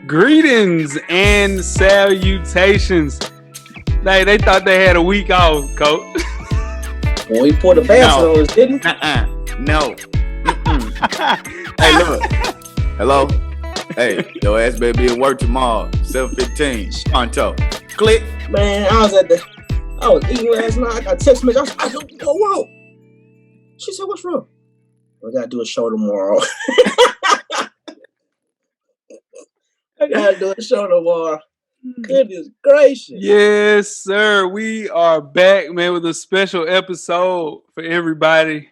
Greetings and salutations. They thought they had a week off, coach. Well, he put the fast on us, didn't he? No. Hey, look. Hello? Hey, your ass better be at work tomorrow. 7:15. Pronto. Click. Man, I was eating last night. I got a text message. I said, whoa. She said, what's wrong? I gotta do a show tomorrow. Goodness gracious. Yes, sir. We are back, man, with a special episode for everybody.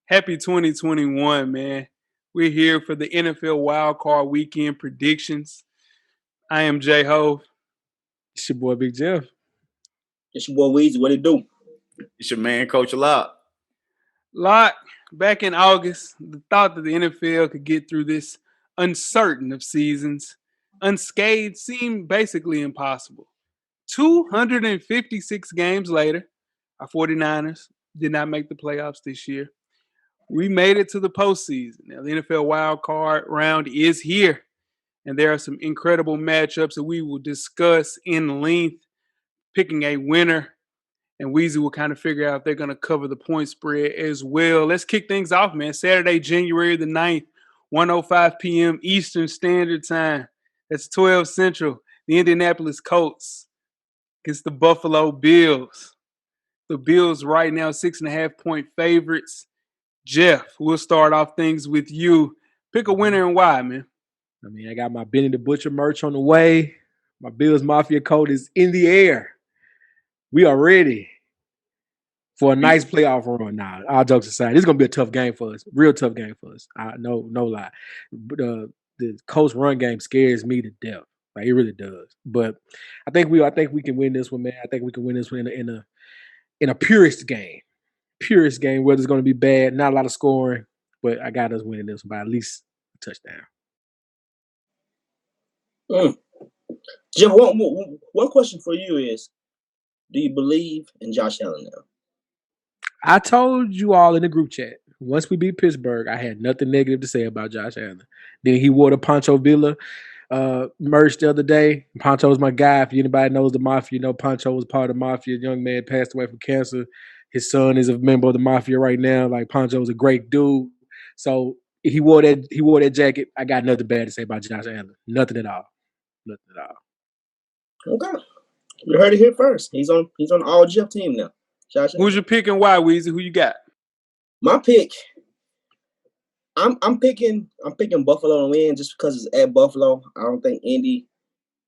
Happy 2021, man. We're here for the NFL Wildcard Weekend predictions. I am J Ho. It's your boy Big Jeff. It's your boy Weezy. What it do? It's your man, Coach Lot. Lot, back in August, the thought that the NFL could get through this uncertain of seasons unscathed seemed basically impossible. 256 games later, our 49ers did not make the playoffs this year. We made it to the postseason. Now, the NFL wildcard round is here, and there are some incredible matchups that we will discuss in length, picking a winner, and Weezy will kind of figure out if they're going to cover the point spread as well. Let's kick things off, man. Saturday, January the 9th, 1:05 p.m. Eastern Standard Time. That's 12 Central. The Indianapolis Colts against the Buffalo Bills. The Bills right now 6.5-point favorites. Jeff, we'll start off things with you. Pick a winner and why, man. I mean, I got my Benny the Butcher merch on the way. My Bills Mafia coat is in the air. We are ready for a nice playoff run now. All jokes aside, this is going to be a tough game for us. Real tough game for us. No lie. But, the Colts run game scares me to death. Like, it really does. But I think we can win this one, man. I think we can win this one in a purist game. Purist game, whether it's going to be bad, not a lot of scoring, but I got us winning this one by at least a touchdown. Jeff, one question for you is, do you believe in Josh Allen now? I told you all in the group chat, once we beat Pittsburgh, I had nothing negative to say about Josh Allen. Then he wore the Pancho Villa merch the other day. Pancho's my guy. If anybody knows the Mafia, you know Pancho was part of the Mafia. The young man passed away from cancer. His son is a member of the Mafia right now. Like, Pancho's a great dude. So he wore that jacket. I got nothing bad to say about Josh Allen. Nothing at all. Okay. You heard it here first. He's on the all Jeff team now. Josh Allen. Who's your pick and why, Weezy? Who you got? My pick, I'm picking Buffalo to win just because it's at Buffalo. I don't think Indy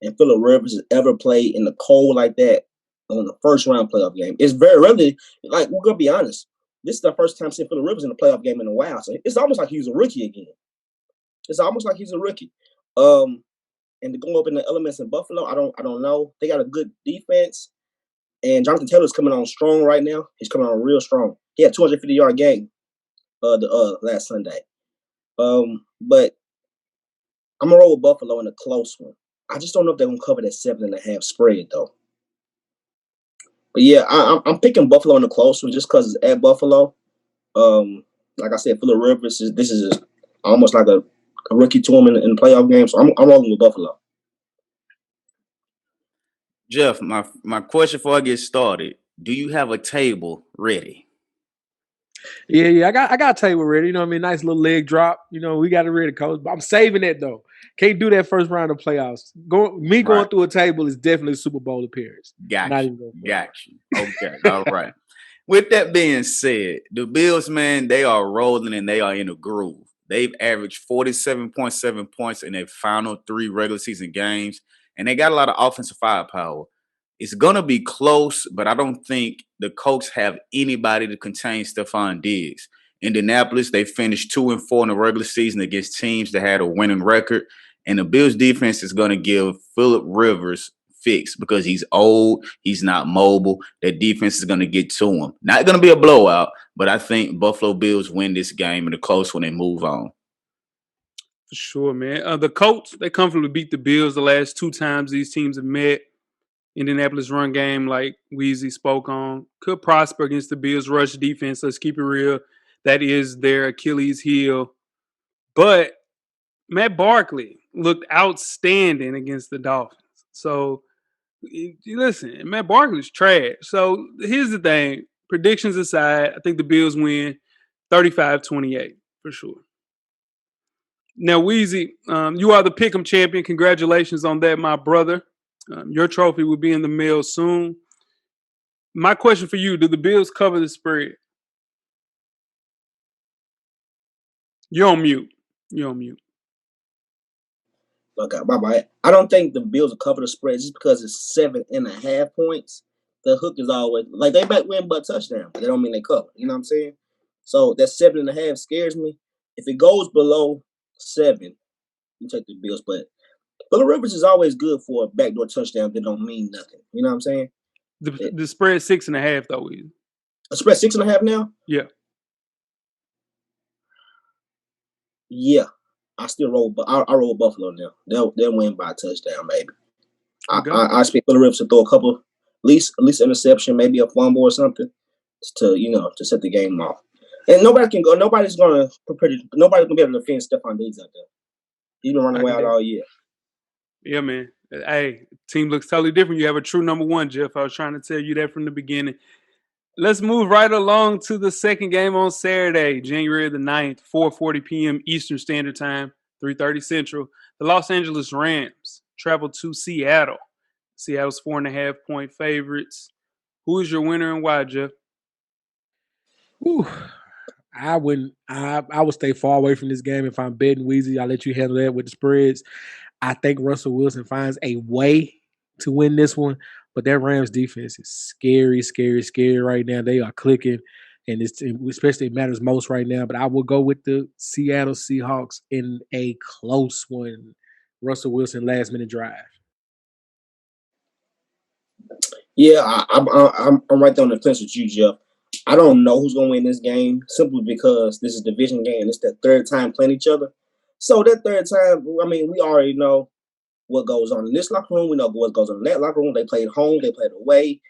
and Phillip Rivers has ever played in the cold like that on the first round playoff game. It's very rarely, like, we're gonna be honest. This is the first time seeing Phillip Rivers in a playoff game in a while. So it's almost like he's a rookie again. And to go up in the elements in Buffalo, I don't know. They got a good defense. And Jonathan Taylor's coming on strong right now. He's coming on real strong. He had a 250-yard game last Sunday. But I'm going to roll with Buffalo in a close one. I just don't know if they're going to cover that 7.5 spread, though. But, yeah, I'm picking Buffalo in a close one just because it's at Buffalo. Like I said, Phillip Rivers, this is almost like a rookie to him in the playoff game. So I'm rolling with Buffalo. Jeff, my question before I get started, do you have a table ready? Yeah, I got a table ready. You know what I mean? Nice little leg drop. You know, we got it ready, coach. But I'm saving it, though. Can't do that first round of playoffs. Going through a table is definitely a Super Bowl appearance. Got you. Okay, all right. With that being said, the Bills, man, they are rolling and they are in a groove. They've averaged 47.7 points in their final 3 regular season games, and they got a lot of offensive firepower. It's going to be close, but I don't think the Colts have anybody to contain Stephon Diggs. Indianapolis, they finished 2-4 in the regular season against teams that had a winning record, and the Bills defense is going to give Phillip Rivers fix because he's old, he's not mobile. That defense is going to get to him. Not going to be a blowout, but I think Buffalo Bills win this game in a close when they move on. For sure, man. The Colts, they comfortably beat the Bills the last 2 times these teams have met. Indianapolis run game, like Weezy spoke on, could prosper against the Bills' rush defense. Let's keep it real. That is their Achilles heel. But Matt Barkley, looked outstanding against the Dolphins. So listen, Matt Barkley's trash. So here's the thing. Predictions aside, I think the Bills win 35-28 for sure. Now, Weezy, you are the Pick'em champion. Congratulations on that, my brother. Your trophy will be in the mail soon. My question for you, do the Bills cover the spread? You're on mute. You're on mute. Look, bye. I don't think the Bills will cover the spread just because it's 7.5 points. The hook is always like they might win but touchdown, but they don't mean they cover. You know what I'm saying? So that 7.5 scares me. If it goes below 7, you take the Bills. But Phillip Rivers is always good for a backdoor touchdown that don't mean nothing. You know what I'm saying? The spread 6.5 though, Weezy. A spread 6.5 now? Yeah. Yeah. I still roll, but I roll Buffalo now. They'll win by a touchdown, maybe. I expect Phillip Rivers to throw a couple, at least interception, maybe a fumble or something, to set the game off. And nobody's gonna be able to defend Stephon Diggs out there. He's been running wild all year. Yeah, man. Hey, team looks totally different. You have a true number one, Jeff. I was trying to tell you that from the beginning. Let's move right along to the second game on Saturday, January the 9th, 4:40 p.m. Eastern Standard Time, 3:30 Central. The Los Angeles Rams travel to Seattle. Seattle's 4.5-point favorites. Who is your winner and why, Jeff? Ooh, I would stay far away from this game if I'm betting, Weezy. I'll let you handle that with the spreads. I think Russell Wilson finds a way to win this one, but that Rams defense is scary right now. They are clicking, and especially it matters most right now. But I will go with the Seattle Seahawks in a close one. Russell Wilson last-minute drive. Yeah, I'm right there on the fence with you, Jeff. I don't know who's going to win this game simply because this is a division game. It's their third time playing each other. So that third time, I mean, we already know what goes on in this locker room. We know what goes on in that locker room. They played home. They played away.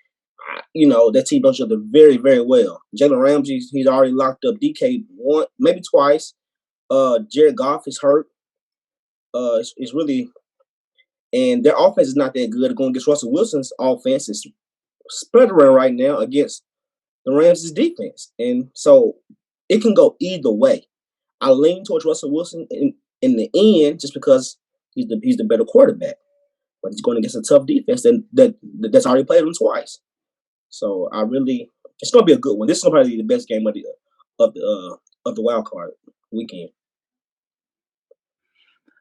That team knows each other very, very well. Jalen Ramsey, he's already locked up DK one, maybe twice. Jared Goff is hurt. It's really – and their offense is not that good. Going against Russell Wilson's offense is sputtering right now against the Rams' defense. And so it can go either way. I lean towards Russell Wilson in the end just because he's the better quarterback. But he's going against a tough defense that's already played him twice. So it's going to be a good one. This is going to be the best game of the wild card weekend.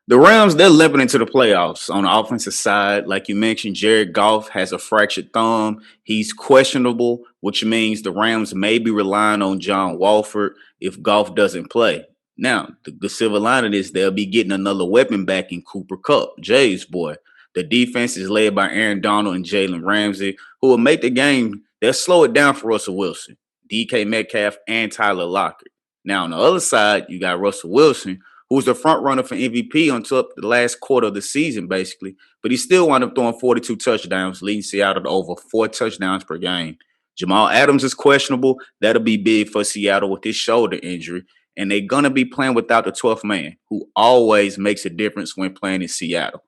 The Rams, they're limping into the playoffs on the offensive side. Like you mentioned, Jared Goff has a fractured thumb. He's questionable, which means the Rams may be relying on John Wolford if Goff doesn't play. Now, the silver lining is they'll be getting another weapon back in Cooper Kupp, Jay's boy. The defense is led by Aaron Donald and Jalen Ramsey, who will make the game. They'll slow it down for Russell Wilson, DK Metcalf, and Tyler Lockett. Now, on the other side, you got Russell Wilson, who's the front runner for MVP until the last quarter of the season, basically. But he still wound up throwing 42 touchdowns, leading Seattle to over 4 touchdowns per game. Jamal Adams is questionable. That'll be big for Seattle with his shoulder injury. And they're going to be playing without the 12th man, who always makes a difference when playing in Seattle.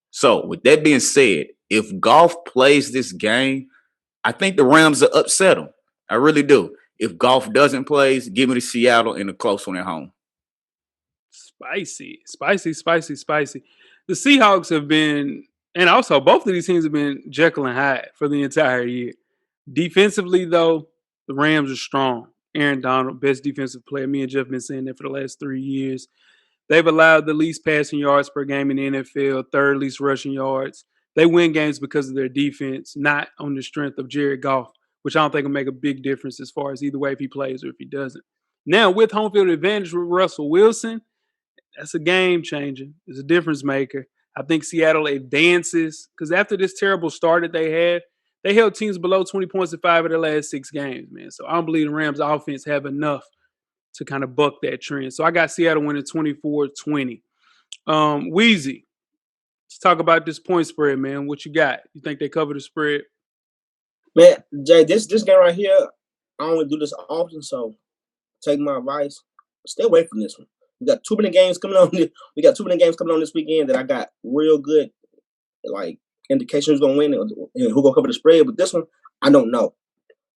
So, with that being said, if Goff plays this game, I think the Rams will upset him. I really do. If Goff doesn't play, give me the Seattle in a close one at home. Spicy. The Seahawks have been, and also both of these teams have been Jekyll and Hyde for the entire year. Defensively, though, the Rams are strong. Aaron Donald, best defensive player. Me and Jeff have been saying that for the last 3 years. They've allowed the least passing yards per game in the NFL, third least rushing yards. They win games because of their defense, not on the strength of Jared Goff, which I don't think will make a big difference as far as either way if he plays or if he doesn't. Now, with home field advantage with Russell Wilson, that's a game changer. It's a difference maker. I think Seattle advances because after this terrible start that they held teams below 20 points in 5 of their last 6 games, man. So I don't believe the Rams offense have enough to kind of buck that trend. So I got Seattle winning 24-20. Weezy, let's talk about this point spread, man. What you got? You think they cover the spread? Man, Jay, this game right here, I don't do this often, so take my advice. Stay away from this one. We got too many games coming on. We got too many games coming on this weekend that I got real good like indication who's gonna win and who gonna cover the spread. But this one, I don't know.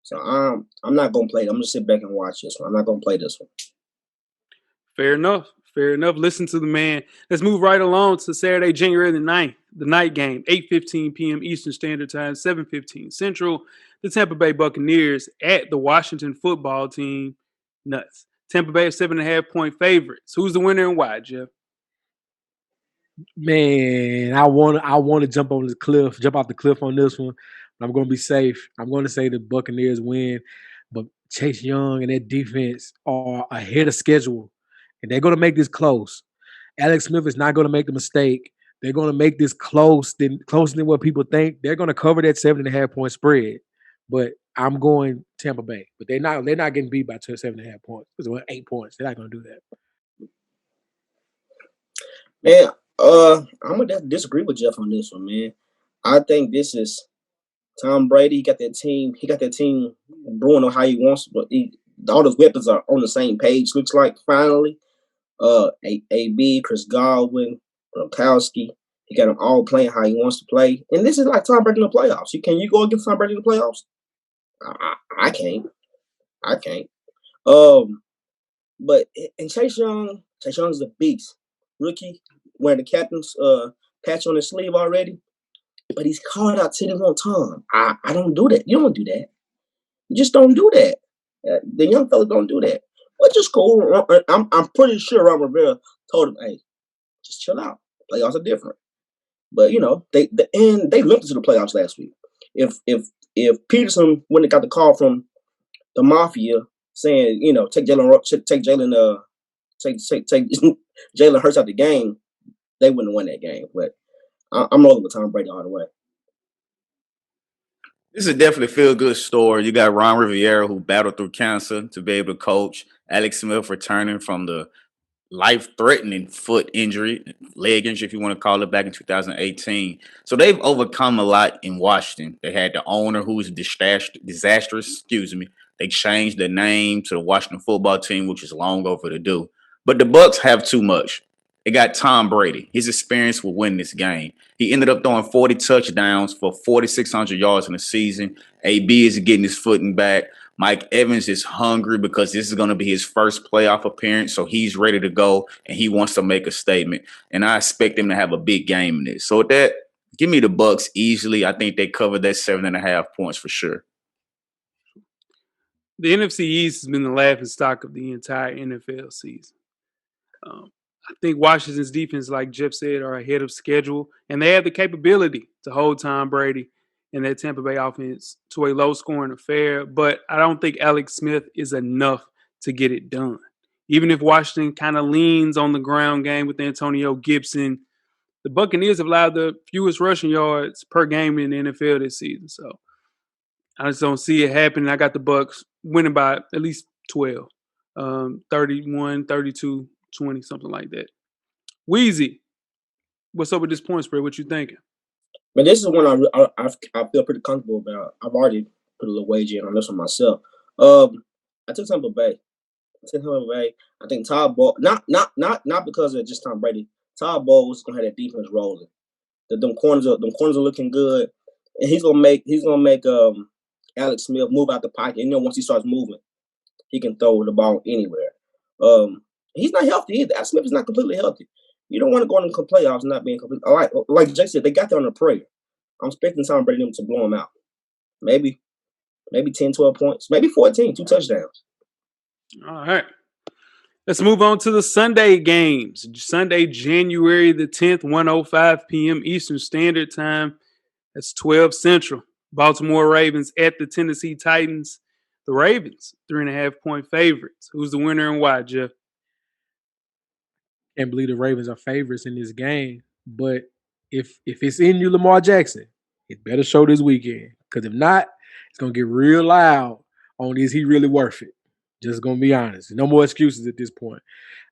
So I'm not gonna play it. I'm gonna sit back and watch this one. I'm not gonna play this one. Fair enough. Fair enough. Listen to the man. Let's move right along to Saturday, January the 9th, the night game, 8:15 p.m. Eastern Standard Time, 7:15 Central. The Tampa Bay Buccaneers at the Washington football team. Nuts. Tampa Bay is 7.5-point favorites. Who's the winner and why, Jeff? Man, I want to jump off the cliff on this one. I'm going to be safe. I'm going to say the Buccaneers win, but Chase Young and that defense are ahead of schedule, and they're going to make this close. Alex Smith is not going to make the mistake. They're going to make this closer than what people think. They're going to cover that 7.5-point spread, but I'm going Tampa Bay. But they're not getting beat by 7.5 points. It's 8 points. They're not going to do that. Man, I'm gonna disagree with Jeff on this one, man. I think this is Tom Brady. He got that team brewing on how he wants, but all those weapons are on the same page. Looks like finally, AB, Chris Godwin, Gronkowski. He got them all playing how he wants to play, and this is like Tom Brady in the playoffs. Can you go against Tom Brady in the playoffs? I can't. But and Chase Young is a beast. Rookie, wearing the captain's patch on his sleeve already. But he's called out 10 time. I don't do that. You don't do that. You just don't do that. The young fella don't do that. Which is cool. I'm pretty sure Ron Rivera told him, hey, just chill out. Playoffs are different. But they limped into the playoffs last week. If Peterson wouldn't have got the call from the Mafia saying, take Jalen Hurts out the game, they wouldn't have won that game. But I'm rolling with Tom Brady all the way. This is definitely a feel-good story. You got Ron Rivera, who battled through cancer to be able to coach. Alex Smith returning from the life-threatening foot injury, leg injury, if you want to call it, back in 2018. So they've overcome a lot in Washington. They had the owner who was disastrous. They changed the name to the Washington football team, which is long overdue. But the Bucs have too much. They got Tom Brady. His experience will win this game. He ended up throwing 40 touchdowns for 4,600 yards in the season. AB is getting his footing back. Mike Evans is hungry because this is going to be his first playoff appearance, so he's ready to go, and he wants to make a statement. And I expect him to have a big game in this. So with that, give me the Bucs easily. I think they covered that 7.5 points for sure. The NFC East has been the laughing stock of the entire NFL season. I think Washington's defense, like Jeff said, are ahead of schedule, and they have the capability to hold Tom Brady and that Tampa Bay offense to a low-scoring affair. But I don't think Alex Smith is enough to get it done. Even if Washington kind of leans on the ground game with Antonio Gibson, the Buccaneers have allowed the fewest rushing yards per game in the NFL this season. So I just don't see it happening. I got the Bucs winning by at least 12, 31, 32, 20, something like that. Wheezy, what's up with this point spread? What you thinking? Man, this is one I feel pretty comfortable about. I've already put a little wager in on this one myself. I took Tampa Bay. I think Todd Bowles, not because of just Tom Brady. Todd Bowles is gonna have that defense rolling. Them corners are looking good, and he's gonna make Alex Smith move out the pocket. Once he starts moving, he can throw the ball anywhere. He's not healthy either. Alex Smith is not completely healthy. You don't want to go into the playoffs not being complete. All right, like Jay said, they got there on a prayer. I'm expecting Tom Brady to blow him out. Maybe 10, 12 points. Maybe 14, 2 touchdowns. All right. Let's move on to the Sunday games. Sunday, January the 10th, 1:05 p.m. Eastern Standard Time. That's 12 Central. Baltimore Ravens at the Tennessee Titans. The Ravens, 3.5-point favorites. Who's the winner and why, Jeff? Can't believe the Ravens are favorites in this game. But if it's in you, Lamar Jackson, it better show this weekend. Because if not, it's going to get real loud on is he really worth it? Just going to be honest. No more excuses at this point.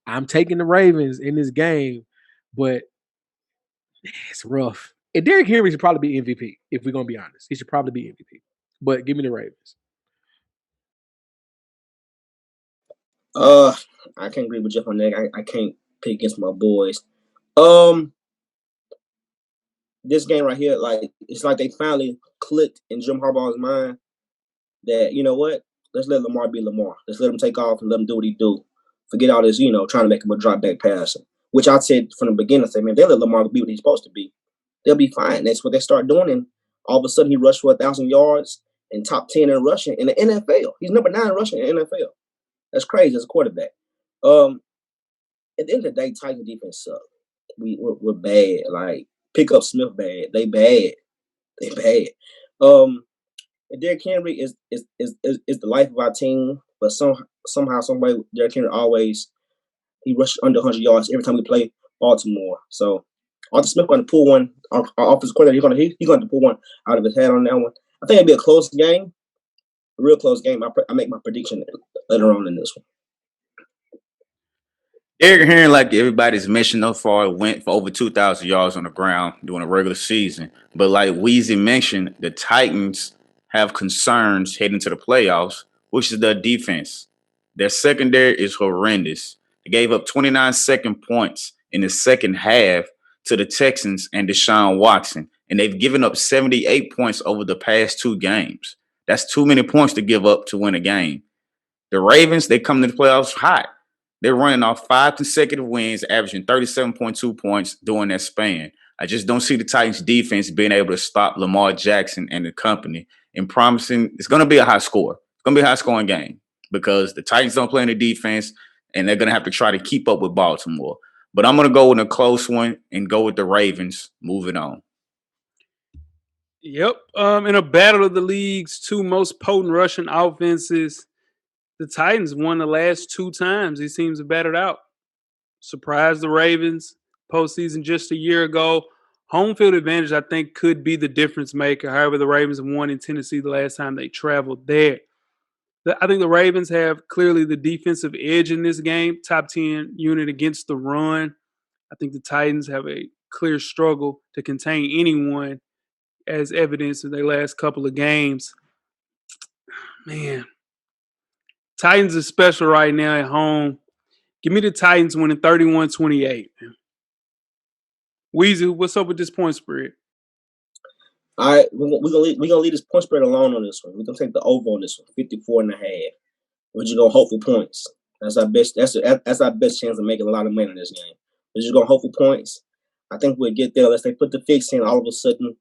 I'm taking the Ravens in this game, but it's rough. And Derrick Henry should probably be MVP, if we're going to be honest. He should probably be MVP. But give me the Ravens. I can't agree with Jeff on that. I can't pick against my boys. This game right here, like it's like they finally clicked in Jim Harbaugh's mind that you know what, let's let Lamar be Lamar. Let's let him take off and let him do what he do. Forget all this, trying to make him a drop back passer. Which I said from the beginning, I said, man, they let Lamar be what he's supposed to be. They'll be fine. That's what they start doing, and all of a sudden he rushed for 1,000 yards and top 10 in rushing in the NFL. He's number 9 rushing in the NFL. That's crazy as a quarterback. At the end of the day, Titans defense suck. We're bad. Like pick up Smith bad. They bad. They bad. And Derrick Henry is the life of our team, but somehow, some way, Derrick Henry always he rushes under 100 yards every time we play Baltimore. So Arthur Smith going to pull one. Our offensive coordinator, he's going to pull one out of his head on that one. I think it'll be a close game, a real close game. I make my prediction later on in this one. Derrick Henry, like everybody's mentioned so far, went for over 2,000 yards on the ground during a regular season. But like Weezy mentioned, the Titans have concerns heading to the playoffs, which is their defense. Their secondary is horrendous. They gave up 29 second points in the second half to the Texans and Deshaun Watson, and they've given up 78 points over the past 2 games. That's too many points to give up to win a game. The Ravens, they come to the playoffs hot. They're running off 5 consecutive wins, averaging 37.2 points during that span. I just don't see the Titans defense being able to stop Lamar Jackson and the company and promising it's going to be a high score. It's going to be a high scoring game because the Titans don't play in the defense and they're going to have to try to keep up with Baltimore. But I'm going to go with a close one and go with the Ravens. Moving on. Yep. In a battle of the league's 2 most potent rushing offenses, the Titans won the last 2 times these teams have battled out. Surprised the Ravens postseason just a year ago. Home field advantage, I think, could be the difference maker. However, the Ravens won in Tennessee the last time they traveled there. I think the Ravens have clearly the defensive edge in this game, top 10 unit against the run. I think the Titans have a clear struggle to contain anyone, as evidence in their last couple of games. Man, Titans is special right now at home. Give me the Titans winning 31-28. Weezy, what's up with this point spread? All right, we're gonna leave this point spread alone on this one. We're gonna take the over on this one, 54.5. We're just gonna hope for points. That's our best. That's our best chance of making a lot of money in this game. We're just gonna hope for points. I think we'll get there unless they put the fix in. All of a sudden,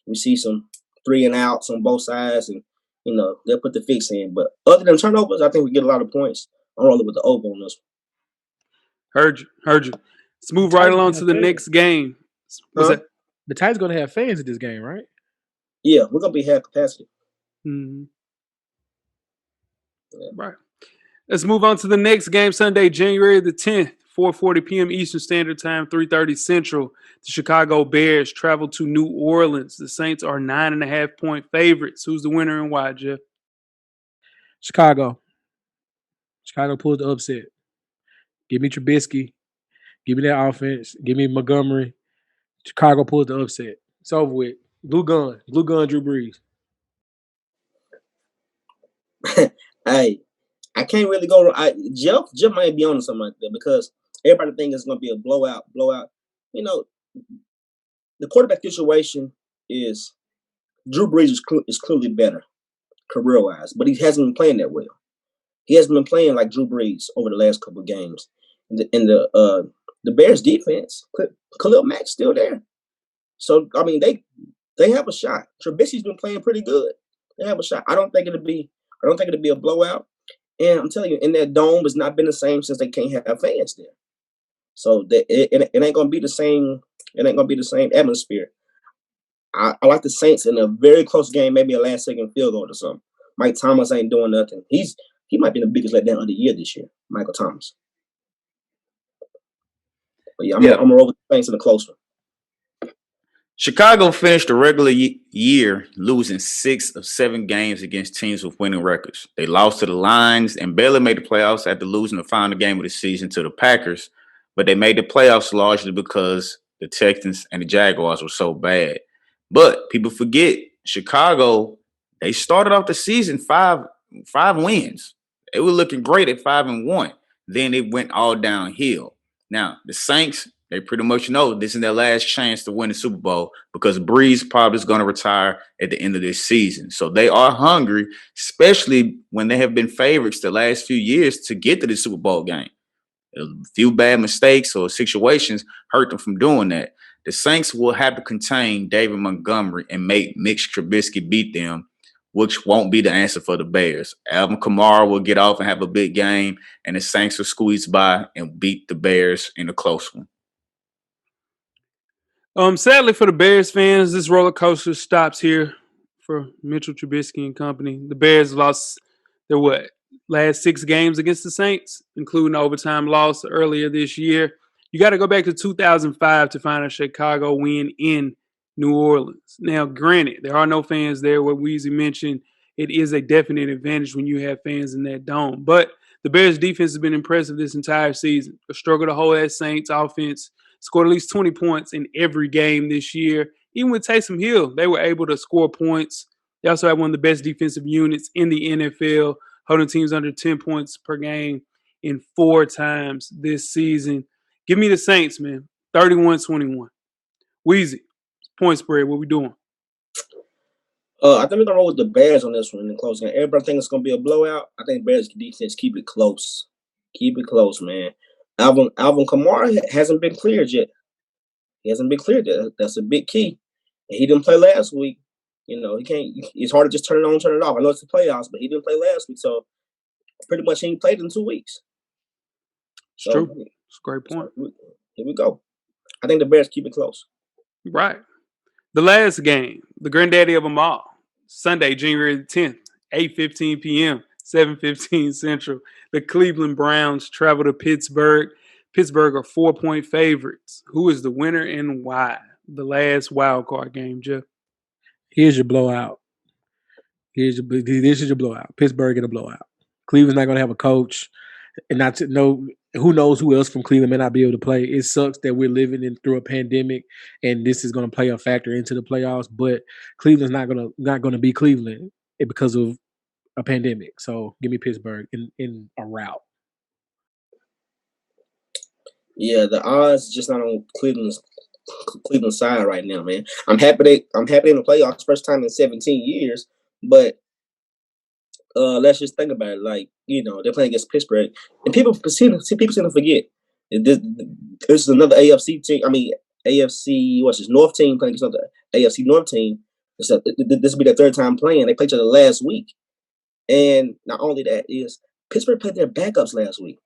we see some 3 and outs on both sides, and they'll put the fix in. But other than turnovers, I think we get a lot of points. I'm rolling with the over on this one. Heard you. Let's move right along to the next game. What's that? The Titans going to have fans at this game, right? Yeah, we're going to be half capacity. Mm-hmm. Yeah. Right. Let's move on to the next game, Sunday, January the 10th, 4:40 p.m. Eastern Standard Time, 3:30 Central. The Chicago Bears travel to New Orleans. The Saints are 9.5-point favorites. Who's the winner and why, Jeff? Chicago. Chicago pulls the upset. Give me Trubisky. Give me that offense. Give me Montgomery. Chicago pulls the upset. It's over with. Blue gun, Drew Brees. Hey, I can't really go. Jeff might be on something like that because everybody thinks it's going to be a blowout. The quarterback situation is Drew Brees is clearly better career-wise, but he hasn't been playing that well. He hasn't been playing like Drew Brees over the last couple of games. And the Bears defense, Khalil Mack's still there. So, I mean, they have a shot. Trubisky's been playing pretty good. They have a shot. I don't think it'll be a blowout. And I'm telling you, in that dome has not been the same since they can't have fans there. So it ain't gonna be the same. It ain't gonna be the same atmosphere. I like the Saints in a very close game, maybe a last-second field goal or something. Mike Thomas ain't doing nothing. He might be the biggest letdown of the year this year, Michael Thomas. But yeah, I'm gonna roll with the Saints in a close one. Chicago finished the regular year losing 6 of 7 games against teams with winning records. They lost to the Lions and barely made the playoffs after losing the final game of the season to the Packers, but they made the playoffs largely because the Texans and the Jaguars were so bad. But people forget, Chicago, they started off the season 5 wins. They were looking great at 5-1. Then it went all downhill. Now, the Saints, they pretty much know this is their last chance to win the Super Bowl because Breeze probably is going to retire at the end of this season. So they are hungry, especially when they have been favorites the last few years to get to the Super Bowl game. A few bad mistakes or situations hurt them from doing that. The Saints will have to contain David Montgomery and make Mitch Trubisky beat them, which won't be the answer for the Bears. Alvin Kamara will get off and have a big game, and the Saints will squeeze by and beat the Bears in a close one. Sadly for the Bears fans, this roller coaster stops here for Mitchell Trubisky and company. The Bears lost their last 6 games against the Saints, including overtime loss earlier this year. You got to go back to 2005 to find a Chicago win in New Orleans. Now, granted, there are no fans there. What Weezy mentioned, it is a definite advantage when you have fans in that dome. But the Bears' defense has been impressive this entire season. A struggle to hold that Saints offense. Scored at least 20 points in every game this year. Even with Taysom Hill, they were able to score points. They also have one of the best defensive units in the NFL, holding teams under 10 points per game in 4 times this season. Give me the Saints, man. 31-21. Weezy, point spread, what we doing? I think we're gonna roll with the Bears on this one in the closing. Everybody thinks it's gonna be a blowout. I think Bears defense keep it close. Keep it close, man. Alvin Kamara hasn't been cleared yet. He hasn't been cleared yet. That's a big key. And he didn't play last week. You know, he can't. It's hard to just turn it on, turn it off. I know it's the playoffs, but he didn't play last week, so pretty much he ain't played in 2 weeks. It's true. It's a great point. So here we go. I think the Bears keep it close. Right. The last game, the granddaddy of them all, Sunday, January the 10th, 8:15 p.m., 7:15 Central. The Cleveland Browns travel to Pittsburgh. Pittsburgh are 4-point favorites. Who is the winner and why? The last wild card game, Jeff. Here's your blowout. This is your blowout. Pittsburgh in a blowout. Cleveland's not going to have a coach, and not to know who knows who else from Cleveland may not be able to play. It sucks that we're living through a pandemic, and this is going to play a factor into the playoffs. But Cleveland's not going to be Cleveland because of a pandemic. So give me Pittsburgh in a rout. Yeah, the odds just not on Cleveland side right now, man. I'm happy in the playoffs, first time in 17 years. But let's just think about it. Like, you know, they're playing against Pittsburgh, and people seem to forget this is another AFC team. I mean, AFC North team playing against another AFC North team. This will be their 3rd time playing. They played each other last week, and not only that is Pittsburgh played their backups last week,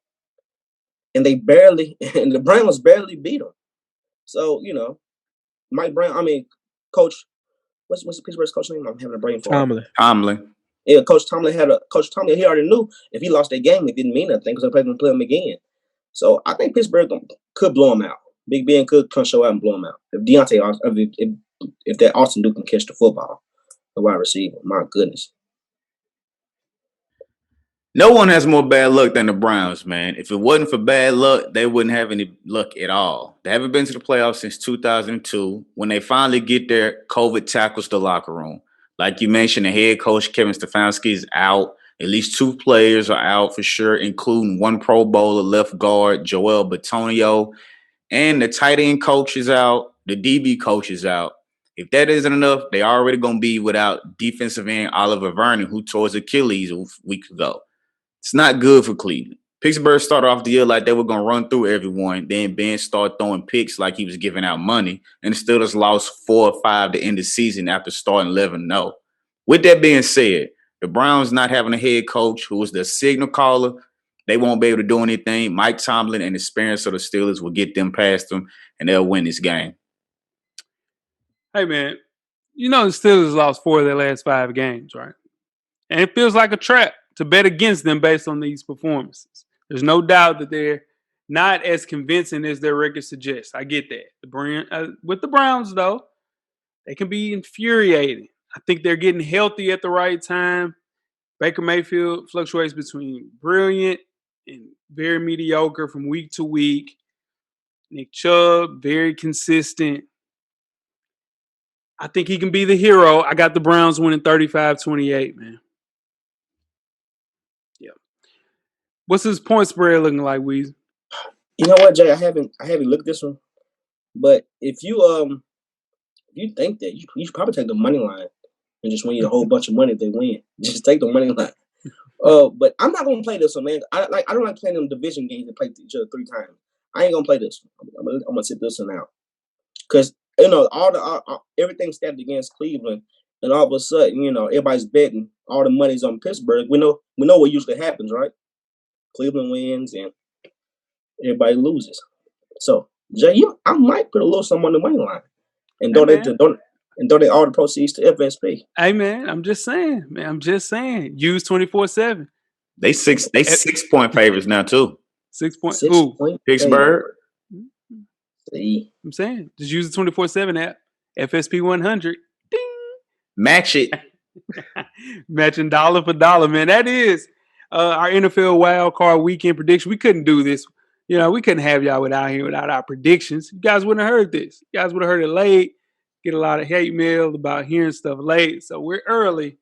and the Browns barely beat them. So, you know, Coach, what's the Pittsburgh's coach name? I'm having a brain fart. Tomlin. Yeah, Coach Tomlin. He already knew if he lost that game, it didn't mean nothing because they're going to play him again. So I think Pittsburgh could blow him out. Big Ben could come show out and blow him out. If that Austin Duke can catch the football, the wide receiver, my goodness. No one has more bad luck than the Browns, man. If it wasn't for bad luck, they wouldn't have any luck at all. They haven't been to the playoffs since 2002. When they finally get there, COVID tackles the locker room. Like you mentioned, the head coach, Kevin Stefanski, is out. At least 2 players are out for sure, including 1 Pro Bowler left guard, Joel Bitonio. And the tight end coach is out. The DB coach is out. If that isn't enough, they already going to be without defensive end Oliver Vernon, who tore his Achilles a week ago. It's not good for Cleveland. Pittsburgh started off the year like they were going to run through everyone. Then Ben started throwing picks like he was giving out money. And the Steelers lost 4 or 5 to end the season after starting 11-0. With that being said, the Browns not having a head coach who was the signal caller, they won't be able to do anything. Mike Tomlin and the experience of the Steelers will get them past them, and they'll win this game. Hey, man, you know the Steelers lost 4 of their last 5 games, right? And it feels like a trap to bet against them based on these performances. There's no doubt that they're not as convincing as their record suggests. I get that. With the Browns, though, they can be infuriating. I think they're getting healthy at the right time. Baker Mayfield fluctuates between brilliant and very mediocre from week to week. Nick Chubb, very consistent. I think he can be the hero. I got the Browns winning 35-28, man. What's his point spread looking like, Weezy? You know what, Jay? I haven't looked at this one, but if you think that you should probably take the money line and just win you a whole bunch of money if they win. Just take the money line. But I'm not gonna play this one, man. I don't like playing them division games that play each other 3 times. I ain't gonna play this one. I'm gonna sit this one out because everything's stacked against Cleveland, and all of a sudden, everybody's betting all the money's on Pittsburgh. We know what usually happens, right? Cleveland wins and everybody loses. So, Jay, I might put a little something on the money line and donate all the proceeds to FSP. Hey, man, I'm just saying. Use 24/7. They 6-point favorites now too. 6 point. 6 Ooh, point Pittsburgh. See, I'm saying, just use the 24/7 app. FSP 100. Ding. Match it. Matching dollar for dollar, man. That is our NFL wild card weekend prediction. We couldn't do this. We couldn't have y'all without our predictions. You guys wouldn't have heard this. You guys would have heard it late. Get a lot of hate mail about hearing stuff late. So we're early.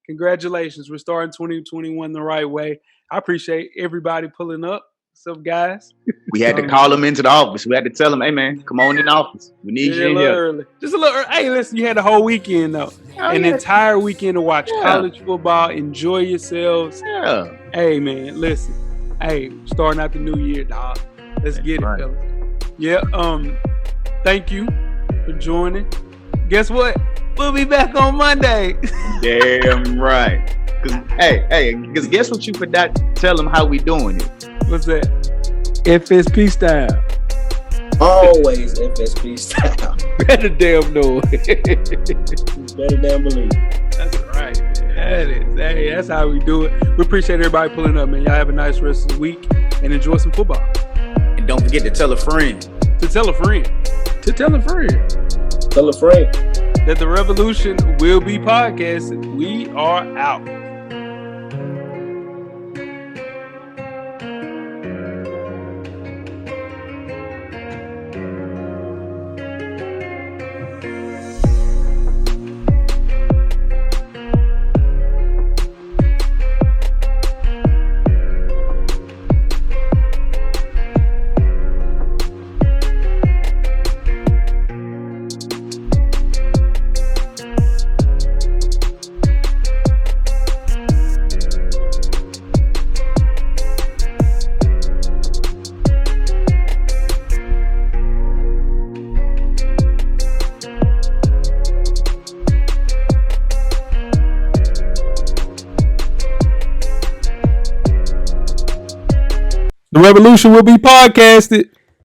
Congratulations. We're starting 2021 the right way. I appreciate everybody pulling up. What's up, guys? We had to call them into the office. We had to tell them, hey, man, come on in the office. We need you in here. Early. Just a little early. Hey, listen, you had the whole weekend, though. An entire weekend to watch college football. Enjoy yourselves. Yeah. Hey, man, listen. Hey, starting out the new year, dog. Let's get it, fellas. Yeah, thank you for joining. Guess what? We'll be back on Monday. Damn right. Because guess what you forgot to tell them how we doing it? What's that? FSP style. Always FSP style. Better damn know. Better damn believe. That's right. That is. Hey, that's how we do it. We appreciate everybody pulling up, man. Y'all have a nice rest of the week and enjoy some football. And don't forget to tell a friend. To tell a friend. To tell a friend. Tell a friend. That the revolution will be podcasted. We are out. The revolution will be podcasted.